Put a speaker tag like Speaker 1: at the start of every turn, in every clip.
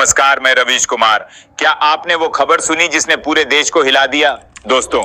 Speaker 1: नमस्कार, मैं रवीश कुमार। क्या आपने वो खबर सुनी जिसने पूरे देश को हिला दिया? दोस्तों,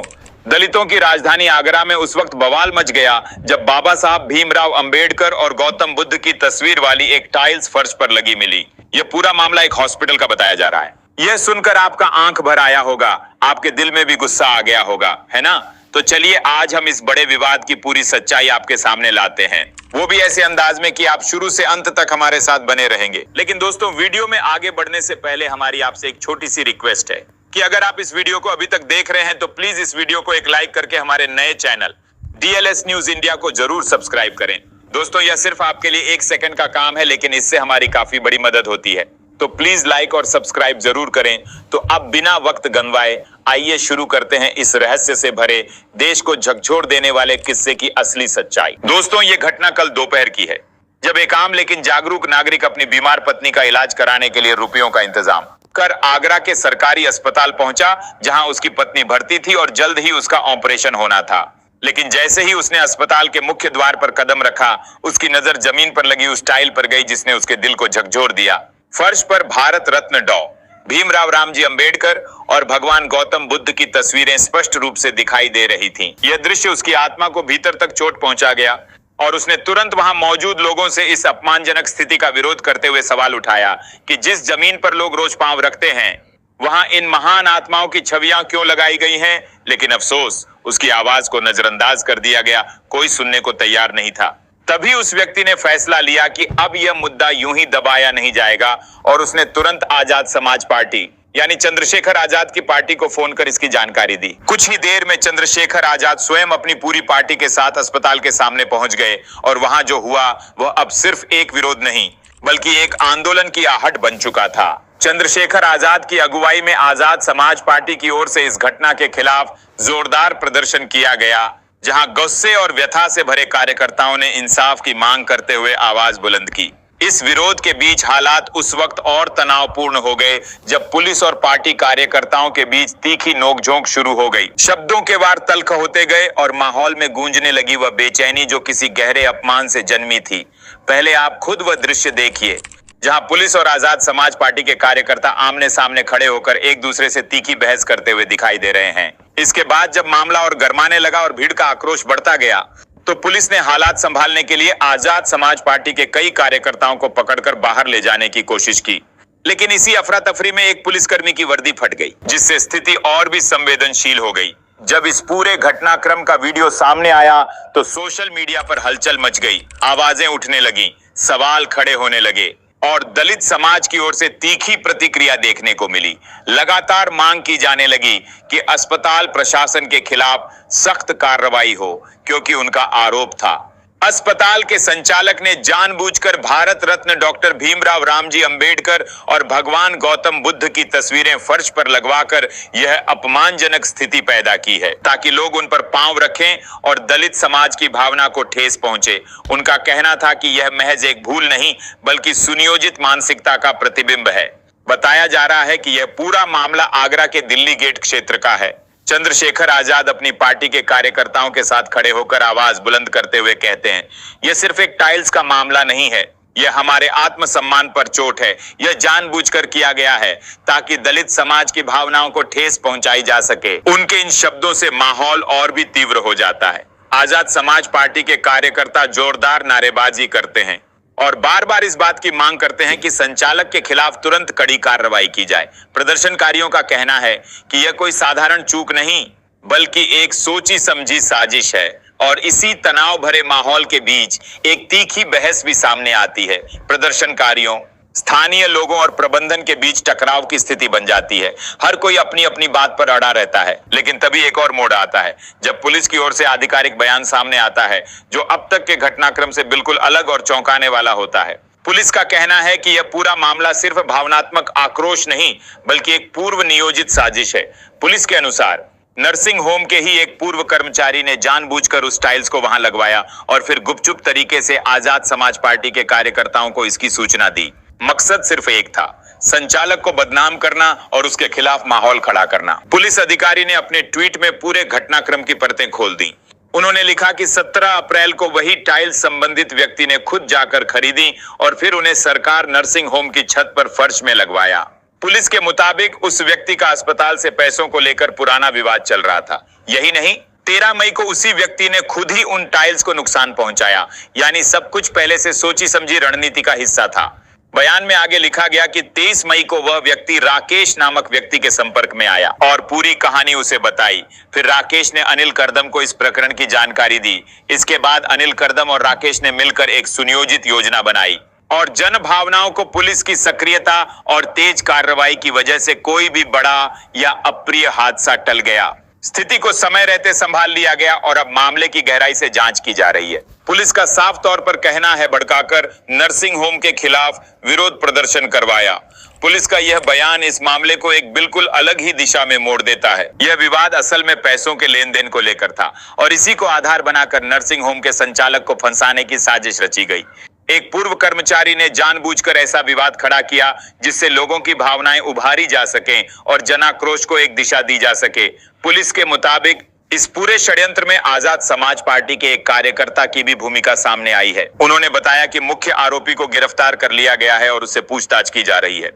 Speaker 1: दलितों की राजधानी आगरा में उस वक्त बवाल मच गया जब बाबा साहब भीमराव अंबेडकर और गौतम बुद्ध की तस्वीर वाली एक टाइल्स फर्श पर लगी मिली। यह पूरा मामला एक हॉस्पिटल का बताया जा रहा है। यह सुनकर आपका आंख भर आया होगा, आपके दिल में भी गुस्सा आ गया होगा, है ना? तो चलिए आज हम इस बड़े विवाद की पूरी सच्चाई आपके सामने लाते हैं, वो भी ऐसे अंदाज में कि आप शुरू से अंत तक हमारे साथ बने रहेंगे। लेकिन दोस्तों, वीडियो में आगे बढ़ने से पहले हमारी आपसे एक छोटी सी रिक्वेस्ट है कि अगर आप इस वीडियो को अभी तक देख रहे हैं तो प्लीज इस वीडियो को एक लाइक करके हमारे नए चैनल DLS न्यूज इंडिया को जरूर सब्सक्राइब करें। दोस्तों, यह सिर्फ आपके लिए 1 सेकंड का काम है, लेकिन इससे हमारी काफी बड़ी मदद होती है, तो प्लीज लाइक और सब्सक्राइब जरूर करें। तो अब बिना वक्त गंवाए आइए शुरू करते हैं इस रहस्य से भरे, देश को झकझोर देने वाले किस्से की असली सच्चाई। दोस्तों, ये घटना कल दोपहर की है, जब एक आम लेकिन जागरूक नागरिक अपनी बीमार पत्नी का इलाज कराने के लिए रुपयों का इंतजाम कर आगरा के सरकारी अस्पताल पहुंचा, जहां उसकी पत्नी भर्ती थी और जल्द ही उसका ऑपरेशन होना था। लेकिन जैसे ही उसने अस्पताल के मुख्य द्वार पर कदम रखा, उसकी नजर जमीन पर लगी उस टाइल पर गई जिसने उसके दिल को झकझोर दिया। फर्श पर भारत रत्न डॉ भीमराव रामजी अंबेडकर और भगवान गौतम बुद्ध की तस्वीरें स्पष्ट रूप से दिखाई दे रही थीं। यह दृश्य उसकी आत्मा को भीतर तक चोट पहुंचा गया और उसने तुरंत वहां मौजूद लोगों से इस अपमानजनक स्थिति का विरोध करते हुए सवाल उठाया कि जिस जमीन पर लोग रोज पांव रखते हैं, वहां इन महान आत्माओं की छवियां क्यों लगाई गई हैं? लेकिन अफसोस, उसकी आवाज को नजरअंदाज कर दिया गया। कोई सुनने को तैयार नहीं था। तभी उस व्यक्ति ने फैसला लिया कि अब यह मुद्दा यूं ही दबाया नहीं जाएगा और उसने तुरंत आजाद समाज पार्टी यानी चंद्रशेखर आजाद की पार्टी को फोन कर इसकी जानकारी दी। कुछ ही देर में चंद्रशेखर आजाद स्वयं अपनी पूरी पार्टी के साथ अस्पताल के सामने पहुंच गए और वहां जो हुआ वह अब सिर्फ एक विरोध नहीं बल्कि एक आंदोलन की आहट बन चुका था। चंद्रशेखर आजाद की अगुवाई में आजाद समाज पार्टी की ओर से इस घटना के खिलाफ जोरदार प्रदर्शन किया गया, जहां गुस्से और व्यथा से भरे कार्यकर्ताओं ने इंसाफ की मांग करते हुए आवाज बुलंद की। इस विरोध के बीच हालात उस वक्त और तनावपूर्ण हो गए जब पुलिस और पार्टी कार्यकर्ताओं के बीच तीखी नोकझोंक शुरू हो गई। शब्दों के वार तल्ख होते गए और माहौल में गूंजने लगी वह बेचैनी जो किसी गहरे अपमान से जन्मी थी। पहले आप खुद वह दृश्य देखिए, जहां पुलिस और आजाद समाज पार्टी के कार्यकर्ता आमने सामने खड़े होकर एक दूसरे से तीखी बहस करते हुए दिखाई दे रहे हैं। इसके बाद जब मामला और गरमाने लगा और भीड़ का आक्रोश बढ़ता गया, तो पुलिस ने हालात संभालने के लिए आजाद समाज पार्टी के कई कार्यकर्ताओं को पकड़कर बाहर ले जाने की कोशिश की। लेकिन इसी अफरा तफरी में एक पुलिसकर्मी की वर्दी फट गई, जिससे स्थिति और भी संवेदनशील हो गई। जब इस पूरे घटनाक्रम का वीडियो सामने आया तो सोशल मीडिया पर हलचल मच गई, आवाजें उठने लगी, सवाल खड़े होने लगे और दलित समाज की ओर से तीखी प्रतिक्रिया देखने को मिली। लगातार मांग की जाने लगी कि अस्पताल प्रशासन के खिलाफ सख्त कार्रवाई हो, क्योंकि उनका आरोप था अस्पताल के संचालक ने जानबूझकर भारत रत्न डॉक्टर भीमराव रामजी अंबेडकर और भगवान गौतम बुद्ध की तस्वीरें फर्श पर लगवाकर यह अपमानजनक स्थिति पैदा की है, ताकि लोग उन पर पांव रखें और दलित समाज की भावना को ठेस पहुंचे। उनका कहना था कि यह महज एक भूल नहीं बल्कि सुनियोजित मानसिकता का प्रतिबिंब है। बताया जा रहा है कि यह पूरा मामला आगरा के दिल्ली गेट क्षेत्र का है। चंद्रशेखर आजाद अपनी पार्टी के कार्यकर्ताओं के साथ खड़े होकर आवाज बुलंद करते हुए कहते हैं, यह सिर्फ एक टाइल्स का मामला नहीं है, यह हमारे आत्मसम्मान पर चोट है। यह जानबूझकर किया गया है ताकि दलित समाज की भावनाओं को ठेस पहुंचाई जा सके। उनके इन शब्दों से माहौल और भी तीव्र हो जाता है। आजाद समाज पार्टी के कार्यकर्ता जोरदार नारेबाजी करते हैं और बार बार इस बात की मांग करते हैं कि संचालक के खिलाफ तुरंत कड़ी कार्रवाई की जाए। प्रदर्शनकारियों का कहना है कि यह कोई साधारण चूक नहीं बल्कि एक सोची समझी साजिश है और इसी तनाव भरे माहौल के बीच एक तीखी बहस भी सामने आती है। प्रदर्शनकारियों, स्थानीय लोगों और प्रबंधन के बीच टकराव की स्थिति बन जाती है। हर कोई अपनी अपनी बात पर अड़ा रहता है। लेकिन तभी एक और मोड़ आता है जब पुलिस की ओर से आधिकारिक बयान सामने आता है, जो अब तक के घटनाक्रम से बिल्कुल अलग और चौंकाने वाला होता है। पुलिस का कहना है कि यह पूरा मामला सिर्फ भावनात्मक आक्रोश नहीं बल्कि एक पूर्व नियोजित साजिश है। पुलिस के अनुसार नर्सिंग होम के ही एक पूर्व कर्मचारी ने जानबूझकर उस टाइल्स को वहां लगवाया और फिर गुपचुप तरीके से आजाद समाज पार्टी के कार्यकर्ताओं को इसकी सूचना दी। मकसद सिर्फ एक था, संचालक को बदनाम करना और उसके खिलाफ माहौल खड़ा करना। पुलिस अधिकारी ने अपने ट्वीट में पूरे घटनाक्रम की परतें खोल दी। उन्होंने लिखा कि 17 अप्रैल को वही टाइल्स संबंधित व्यक्ति ने खुद जाकर खरीदी और फिर उन्हें सरकार नर्सिंग होम की छत पर फर्श में लगवाया। पुलिस के मुताबिक उस व्यक्ति का अस्पताल से पैसों को लेकर पुराना विवाद चल रहा था। यही नहीं, 13 मई को उसी व्यक्ति ने खुद ही उन टाइल्स को नुकसान पहुंचाया, यानी सब कुछ पहले से सोची समझी रणनीति का हिस्सा था। बयान में आगे लिखा गया कि 23 मई को वह व्यक्ति राकेश नामक व्यक्ति के संपर्क में आया और पूरी कहानी उसे बताई। फिर राकेश ने अनिल करदम को इस प्रकरण की जानकारी दी। इसके बाद अनिल करदम और राकेश ने मिलकर एक सुनियोजित योजना बनाई और जन भावनाओं को पुलिस की सक्रियता और तेज कार्रवाई की वजह से कोई भी बड़ा या अप्रिय हादसा टल गया। स्थिति को समय रहते संभाल लिया गया और अब मामले की गहराई से जांच की जा रही है। पुलिस का साफ तौर पर कहना है भड़काकर नर्सिंग होम के खिलाफ विरोध प्रदर्शन करवाया। पुलिस का यह बयान इस मामले को एक बिल्कुल अलग ही दिशा में मोड़ देता है। यह विवाद असल में पैसों के लेन देन को लेकर था और इसी को आधार बनाकर नर्सिंग होम के संचालक को फंसाने की साजिश रची गई। एक पूर्व कर्मचारी ने जानबूझकर ऐसा विवाद खड़ा किया जिससे लोगों की भावनाएं उभारी जा सकें और जनाक्रोश को एक दिशा दी जा सके। पुलिस के मुताबिक इस पूरे षड्यंत्र में आजाद समाज पार्टी के एक कार्यकर्ता की भी भूमिका सामने आई है। उन्होंने बताया कि मुख्य आरोपी को गिरफ्तार कर लिया गया है और उससे पूछताछ की जा रही है।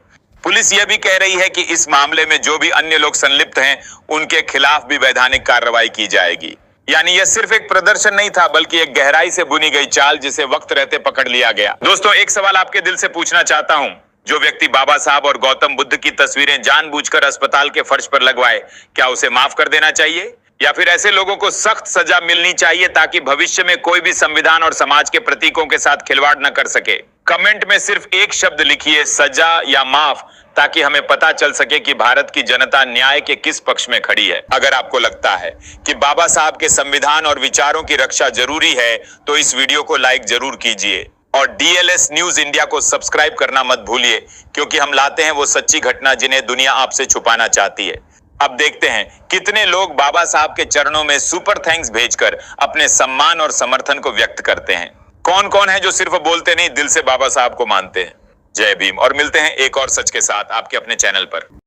Speaker 1: पुलिस यह भी कह रही है कि इस मामले में जो भी अन्य लोग संलिप्त हैं, उनके खिलाफ भी वैधानिक कार्रवाई की जाएगी। यानी यह सिर्फ एक प्रदर्शन नहीं था, बल्कि एक गहराई से बुनी गई चाल जिसे वक्त रहते पकड़ लिया गया। दोस्तों, एक सवाल आपके दिल से पूछना चाहता हूं। जो व्यक्ति बाबा साहब और गौतम बुद्ध की तस्वीरें जानबूझकर अस्पताल के फर्श पर लगवाए, क्या उसे माफ कर देना चाहिए या फिर ऐसे लोगों को सख्त सजा मिलनी चाहिए ताकि भविष्य में कोई भी संविधान और समाज के प्रतीकों के साथ खिलवाड़ न कर सके? कमेंट में सिर्फ एक शब्द लिखिए, सजा या माफ, ताकि हमें पता चल सके कि भारत की जनता न्याय के किस पक्ष में खड़ी है। अगर आपको लगता है कि बाबा साहब के संविधान और विचारों की रक्षा जरूरी है, तो इस वीडियो को लाइक जरूर कीजिए और DLS न्यूज इंडिया को सब्सक्राइब करना मत भूलिए, क्योंकि हम लाते हैं वो सच्ची घटना जिन्हें दुनिया आपसे छुपाना चाहती है। अब देखते हैं कितने लोग बाबा साहब के चरणों में सुपर थैंक्स भेजकर अपने सम्मान और समर्थन को व्यक्त करते हैं। कौन कौन है जो सिर्फ बोलते नहीं, दिल से बाबा साहब को मानते हैं। जय भीम। और मिलते हैं एक और सच के साथ आपके अपने चैनल पर।